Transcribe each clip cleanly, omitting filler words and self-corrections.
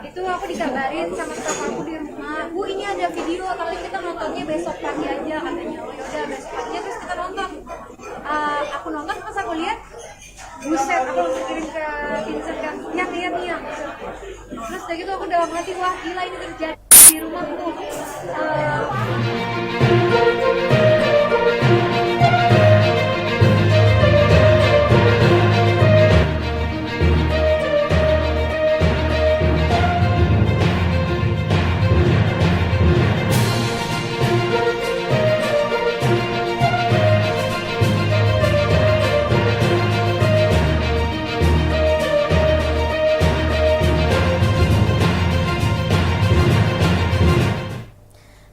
Itu aku dikabarin sama staff aku di rumah, Bu ini ada video tapi kita nontonnya besok pagi aja katanya. Oh yaudah besok paginya terus kita nonton. Aku nonton pas aku lihat, buset aku langsung kirim ke Vincent kan, lihat. Terus dari itu aku dalam hati, wah gila ini terjadi di rumahku.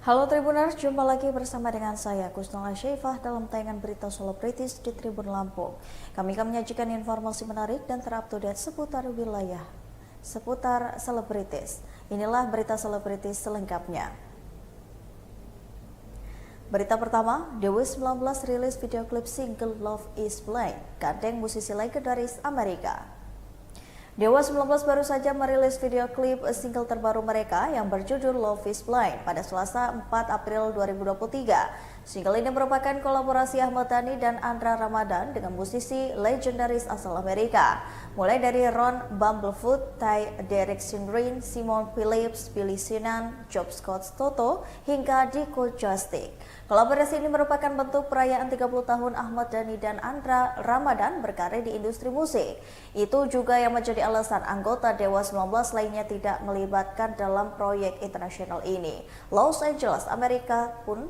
Halo Tribuners, jumpa lagi bersama dengan saya Kusnala Syaifah dalam tayangan berita selebritis di Tribun Lampung. Kami akan menyajikan informasi menarik dan terupdate seputar wilayah, seputar selebritis. Inilah berita selebritis selengkapnya. Berita pertama, Dewa 19 rilis video klip single Love is Blind, gandeng musisi legendaris Amerika. Dewa 19 baru saja merilis video klip single terbaru mereka yang berjudul Love is Blind pada Selasa 4 April 2023. Single ini merupakan kolaborasi Ahmad Dhani dan Andra Ramadan dengan musisi legendaris asal Amerika. Mulai dari Ron Bumblefoot, Ty Derek Sinrin, Simon Phillips, Billy Sinan, Job Scott Toto, hingga Diko Justic. Kolaborasi ini merupakan bentuk perayaan 30 tahun Ahmad Dhani dan Andra Ramadan berkarya di industri musik. Itu juga yang menjadi alasan anggota Dewa 19 lainnya tidak melibatkan dalam proyek internasional ini. Los Angeles, Amerika pun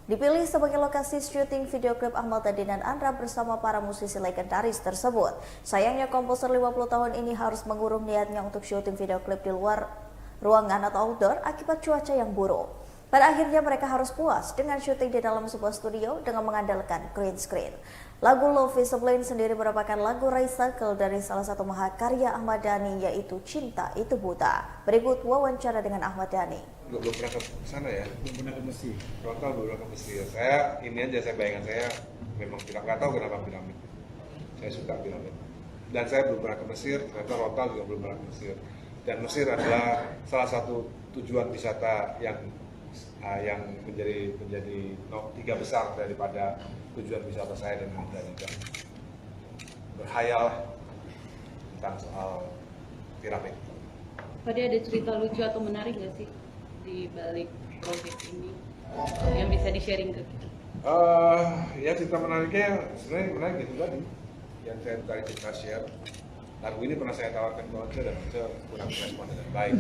dipilih sebagai lokasi syuting video klip Ahmad Dhani dan Andra bersama para musisi legendaris tersebut. Sayangnya komposer 50 tahun ini harus mengurung niatnya untuk syuting video klip di luar ruangan atau outdoor akibat cuaca yang buruk. Pada akhirnya mereka harus puas dengan syuting di dalam sebuah studio dengan mengandalkan green screen. Lagu Love is Blind sendiri merupakan lagu recycle dari salah satu mahakarya Ahmad Dhani yaitu Cinta Itu Buta. Berikut wawancara dengan Ahmad Dhani. Belum pernah ke sana ya? Belum pernah ke Mesir. Total belum pernah ke Mesir. Saya ini aja saya bayangan saya memang tidak nggak tahu kenapa piramid. Saya suka piramid. Dan saya belum pernah ke Mesir. Ternyata Rotal juga belum pernah ke Mesir. Dan Mesir adalah salah satu tujuan wisata yang menjadi tiga besar daripada tujuan wisata saya dan juga berhayal tentang soal piramid. Tadi ada cerita lucu atau menarik nggak sih di balik proyek ini yang bisa di-sharing ke kita? Ya cerita menariknya sebenarnya menarik gitu tadi yang saya tadi cerita share. Lagu ini pernah saya tawarkan ke Once dan Once kurang respon dengan baik.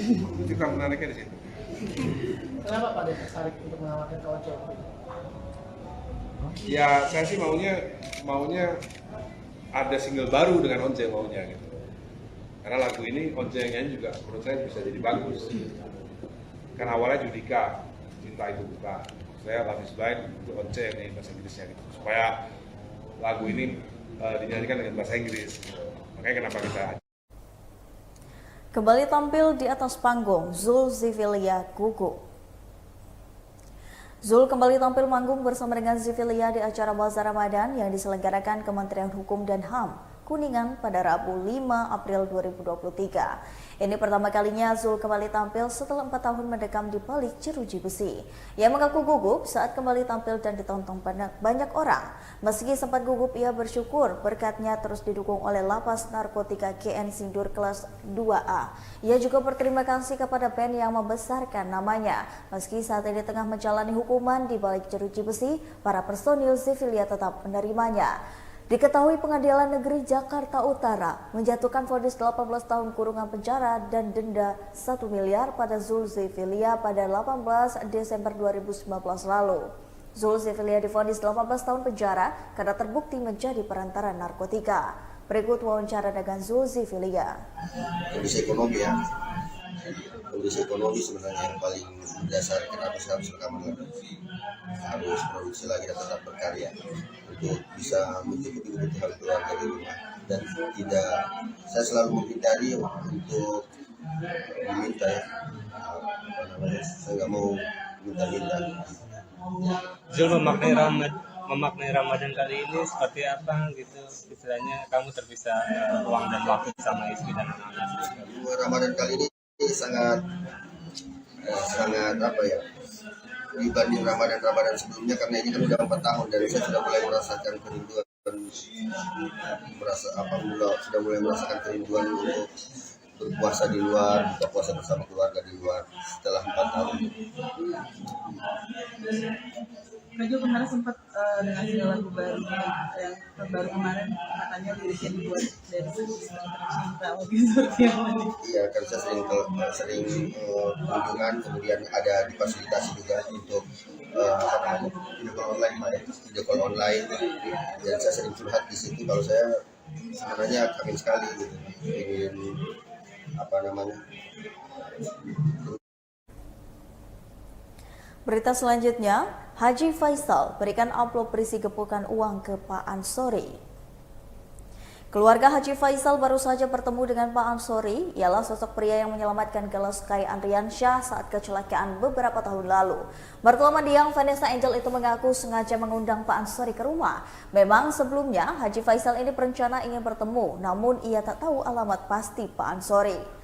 Itu cerita menariknya di situ. Kenapa Pak tertarik untuk menawarkan ke Once? Ya saya sih maunya ada single baru dengan Once maunya gitu. Karena lagu ini Once yang nyanyi juga menurut saya bisa jadi bagus. Karena awalnya Judika, Cinta Itu Buta. Saya Love is Blind untuk Once yang nyanyi bahasa Inggrisnya gitu. Supaya lagu ini dinyanyikan dengan bahasa Inggris. Makanya kenapa kita Kembali tampil di atas panggung, Zulkiflia gugup. Zul kembali tampil manggung bersama dengan Zulkiflia di acara Bazar Ramadan yang diselenggarakan Kementerian Hukum dan HAM, Kuningan pada Rabu 5 April 2023. Ini pertama kalinya Zul kembali tampil setelah 4 tahun mendekam di balik jeruji besi. Ia mengaku gugup saat kembali tampil dan ditonton banyak orang. Meski sempat gugup, ia bersyukur berkatnya terus didukung oleh Lapas Narkotika GN Sindur kelas 2A. Ia juga berterima kasih kepada band yang membesarkan namanya. Meski saat ini tengah menjalani hukuman di balik jeruji besi, para personil Zulkiflia tetap menerimanya. Diketahui Pengadilan Negeri Jakarta Utara menjatuhkan vonis 18 tahun kurungan penjara dan denda 1 miliar pada Zulkiflia pada 18 Desember 2019 lalu. Zulkiflia divonis 18 tahun penjara karena terbukti menjadi perantara narkotika. Berikut wawancara dengan Zulkiflia. Kondisi ekonomi ya. Kondisi ekonomi sebenarnya yang paling mendasar kenapa saya harus rekaman lagi. Harus produksi lagi dan tetap berkarya untuk bisa mencukupi kebutuhan keluarga di rumah dan tidak, saya selalu menghindari untuk meminta ya, saya nggak mau minta-minta. Zul memaknai memaknai Ramadan kali ini seperti apa gitu, istilahnya kamu terpisah ruang dan waktu sama istri dan anak-anak. Ramadan kali ini sangat apa ya, dibanding Ramadan sebelumnya, karena ini kan udah 4 tahun dan saya sudah mulai merasakan kerinduan, sudah mulai merasakan kerinduan untuk berpuasa di luar, buka puasa bersama keluarga di luar setelah 4 tahun. Kak Jo kemarin sempat dengan single lagu baru yang terbaru kemarin, katanya liriknya dibuat dari cinta, mungkin seperti apa nih? Iya, kan saya sering kunjungan, kemudian ada difasilitasi juga untuk video call online, video call online, dan saya sering curhat di situ. Kalau saya sebenarnya kangen sekali gitu, ingin Berita selanjutnya, Haji Faisal berikan amplop berisi gepukan uang ke Pak Ansori. Keluarga Haji Faisal baru saja bertemu dengan Pak Ansori, ialah sosok pria yang menyelamatkan Gala Sky Andriansyah saat kecelakaan beberapa tahun lalu. Mertua mendiang Vanessa Angel itu mengaku sengaja mengundang Pak Ansori ke rumah. Memang sebelumnya Haji Faisal ini berencana ingin bertemu, namun ia tak tahu alamat pasti Pak Ansori.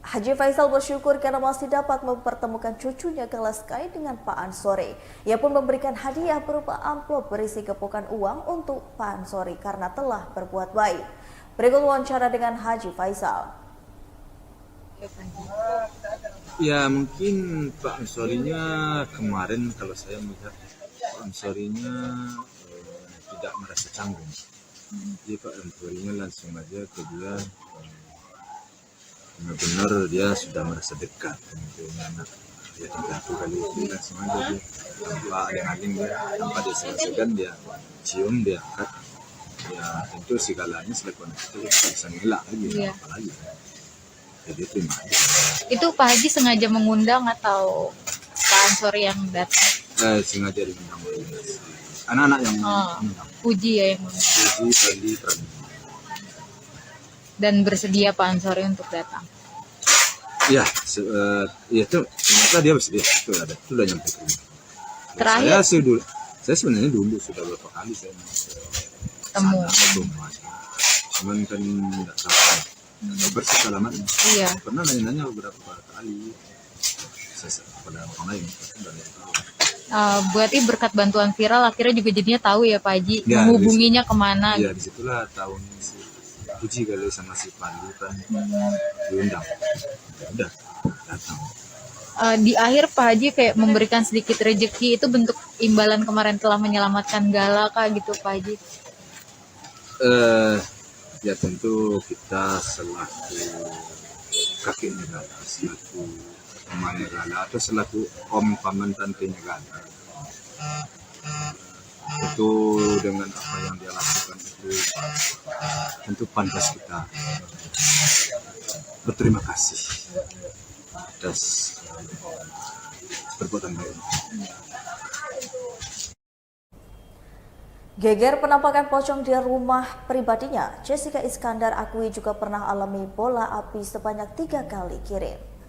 Haji Faisal bersyukur karena masih dapat mempertemukan cucunya Gala Sky dengan Pak Ansori. Ia pun memberikan hadiah berupa amplop berisi gepukan uang untuk Pak Ansori karena telah berbuat baik. Berikut wawancara dengan Haji Faisal. Ya mungkin Pak Ansorinya kemarin kalau saya melihat Pak Ansorinya tidak merasa canggung. Jadi Pak Ansorinya langsung aja ke dia. Benar-benar dia sudah merasa dekat dengan anak ya, tentu kali itu langsung aja dia tanpa aling-aling, dia tanpa disegan dia cium, dia angkat, ya tentu segalanya selaku anak itu bisa ngelak lagi, apalagi jadi terima aja. Itu Pak Haji sengaja mengundang atau Pak Ansori yang datang? Sengaja diundang anak-anak yang mengundang. Puji ya yang mengundang. Puji, Tadi, dan bersedia Pak Ansori untuk datang. Ya, itu ternyata dia bersedia. Itu sudah nyampe ke rumah. Terakhir, saya sebenarnya dulu sudah beberapa kali saya temu. Cuman kan tidak tahu. Bersih alamatnya. Iya. Pernah nanya-nanya beberapa kali. Saya pada orang lain, dari tahu. Berarti berkat bantuan viral akhirnya juga jadinya tahu ya Pak Haji, ya, menghubunginya kemana? Ya disitulah tahun si Puji kali sama si Pandu kan diundang, ya udah datang. Di akhir Pak Haji kayak memberikan sedikit rezeki, itu bentuk imbalan kemarin telah menyelamatkan Gala kah gitu Pak Haji? Ya tentu kita selaku kakeknya Gala, selaku temannya Gala, atau selaku om paman tantenya Gala, itu dengan apa yang dia lakukan itu tentu pantas kita berterima kasih atas perbuatan baik. Geger penampakan pocong di rumah pribadinya, Jessica Iskandar akui juga pernah alami bola api sebanyak 3 kali kirim.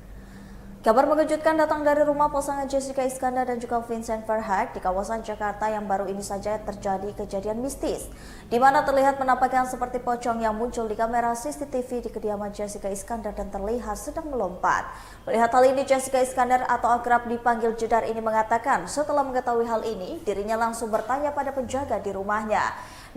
Kabar mengejutkan datang dari rumah pasangan Jessica Iskandar dan juga Vincent Verhaeghe di kawasan Jakarta yang baru ini saja terjadi kejadian mistis, di mana terlihat penampakan seperti pocong yang muncul di kamera CCTV di kediaman Jessica Iskandar dan terlihat sedang melompat. Melihat hal ini, Jessica Iskandar atau akrab dipanggil Jedar ini mengatakan setelah mengetahui hal ini, dirinya langsung bertanya pada penjaga di rumahnya.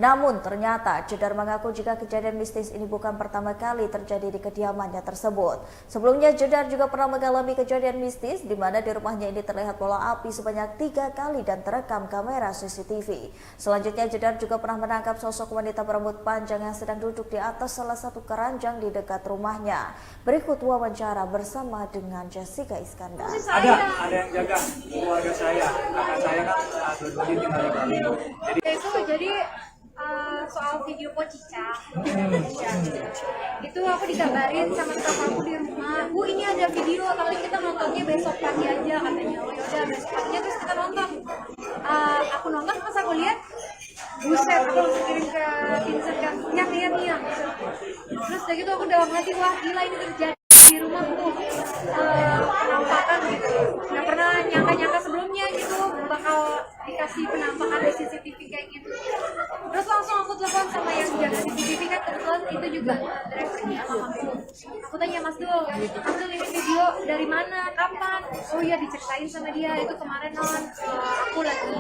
Namun ternyata Jedar mengaku jika kejadian mistis ini bukan pertama kali terjadi di kediamannya tersebut. Sebelumnya Jedar juga pernah mengalami kejadian mistis di mana di rumahnya ini terlihat bola api sebanyak 3 kali dan terekam kamera CCTV. Selanjutnya Jedar juga pernah menangkap sosok wanita berambut panjang yang sedang duduk di atas salah satu keranjang di dekat rumahnya. Berikut wawancara bersama dengan Jessica Iskandar. Ada yang jaga keluarga saya, kakak saya kan dua-duanya tinggal di Bandung. Jadi soal video Pocica, itu aku dikabarin sama teman aku di rumah, Bu ini ada video tapi kita nontonnya besok pagi aja katanya. Oh yaudah besok paginya terus kita nonton. Aku nonton pas aku lihat, buset, aku langsung kirim ke Vincent kan, lihat. Terus dari itu aku udah ngerti, wah gila ini terjadi di rumahku, penampakan gitu. Nggak pernah nyangka-nyangka sebelumnya gitu bakal dikasih dikasih penampakan di CCTV kayak gitu. Terus langsung aku telepon sama yang jaga CCTV kan, kebetulan itu juga direkturnya almarhum. Aku tanya Mas Dul ini video dari mana, kapan? Oh iya, diceritain sama dia, itu kemarin aku lagi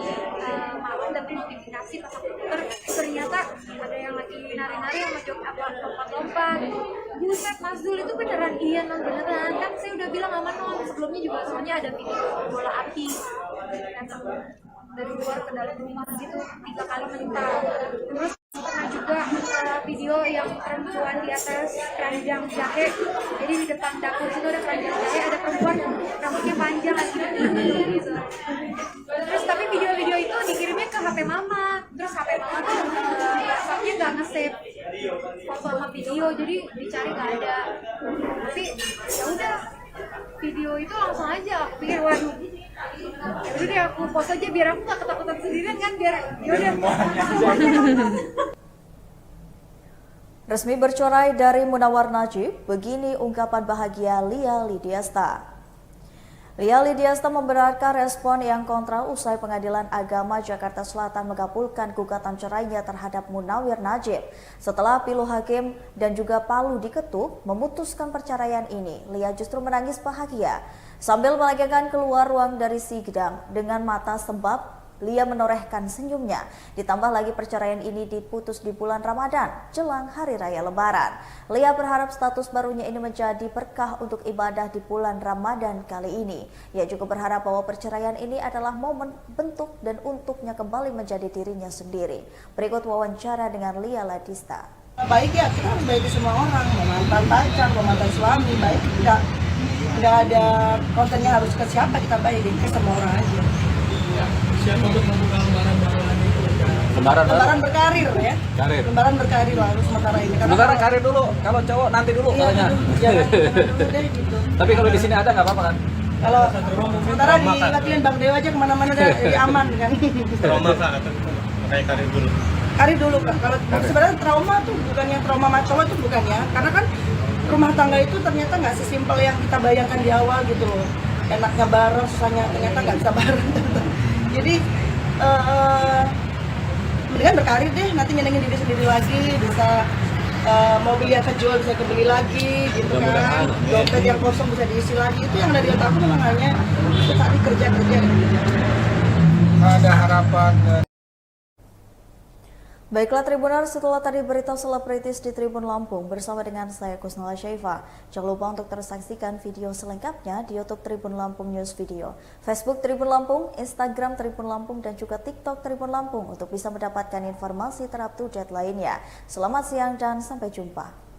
malam dapet notifikasi pas aku puter, ternyata ada yang lagi nari-nari sama lompat-lompat. Buset Mas Dul, itu beneran iya non, beneran kan saya udah bilang sama non sebelumnya juga, soalnya ada video bola api datang dari luar ke dalam rumah gitu 3 kali mental. Terus pernah juga video yang perempuan di atas keranjang jahe, jadi di depan dapur situ ada keranjang jahe, ada perempuan rambutnya panjang gitu. Terus tapi video-video itu dikirimnya ke HP mama, terus HP mama tuh WhatsApp-nya nggak nge-save foto sama video, jadi dicari nggak ada. Tapi ya udah, video itu langsung aja aku pikir waduh, yaudah deh aku post aja biar aku nggak ketakutan sendirian kan, biar yaudah. Resmi bercerai dari Munawar Najib, begini ungkapan bahagia Lia Lidiasta. Lia Lidiasta membenarkan respon yang kontra usai Pengadilan Agama Jakarta Selatan mengabulkan gugatan cerainya terhadap Munawar Najib. Setelah pilu hakim dan juga palu diketuk memutuskan perceraian ini, Lia justru menangis bahagia sambil melenggang keluar ruang dari sidang dengan mata sembab. Lia menorehkan senyumnya. Ditambah lagi perceraian ini diputus di bulan Ramadan, jelang Hari Raya Lebaran. Lia berharap status barunya ini menjadi berkah untuk ibadah di bulan Ramadan kali ini. Ia juga berharap bahwa perceraian ini adalah momen bentuk dan untuknya kembali menjadi dirinya sendiri. Berikut wawancara dengan Lia Ladista. Baik ya, kita harus baik ke semua orang, mau mantan pacar, mau mantan suami, baik nggak ada kontennya harus ke siapa, kita baik ke semua orang aja. Siapa untuk membuka lembaran baru lagi? Lembaran berkarir ya. Karir. Lembaran berkarir lah harus sementara ini. Sementara karir dulu, kalau cowok nanti dulu katanya. Jangan dulu deh gitu. Tapi kalau di sini ada nggak apa-apa kan? Kalau sementara di latihan Bang Dewa aja kemana-mana udah aman kan. Trauma kak, makanya karir dulu. Karir dulu Kak. Kalau sebenarnya trauma tuh bukan yang trauma masalah itu bukan ya. Karena kan rumah tangga itu ternyata nggak sesimpel yang kita bayangkan di awal gitu loh. Enaknya bareng, susahnya ternyata nggak bisa bareng. Jadi mendingan berkarir deh, nanti nyenengin diri sendiri lagi, bisa mobil yang kejual bisa kebeli lagi gitu kan, dompet yang kosong bisa diisi lagi. Itu yang dari otakku memang hanya cari kerja gitu. Ada harapan. Baiklah Tribuners, setelah tadi berita selebritis di Tribun Lampung bersama dengan saya Kusnala Syaifa. Jangan lupa untuk terus saksikan video selengkapnya di YouTube Tribun Lampung News Video, Facebook Tribun Lampung, Instagram Tribun Lampung, dan juga TikTok Tribun Lampung untuk bisa mendapatkan informasi terupdate lainnya. Selamat siang dan sampai jumpa.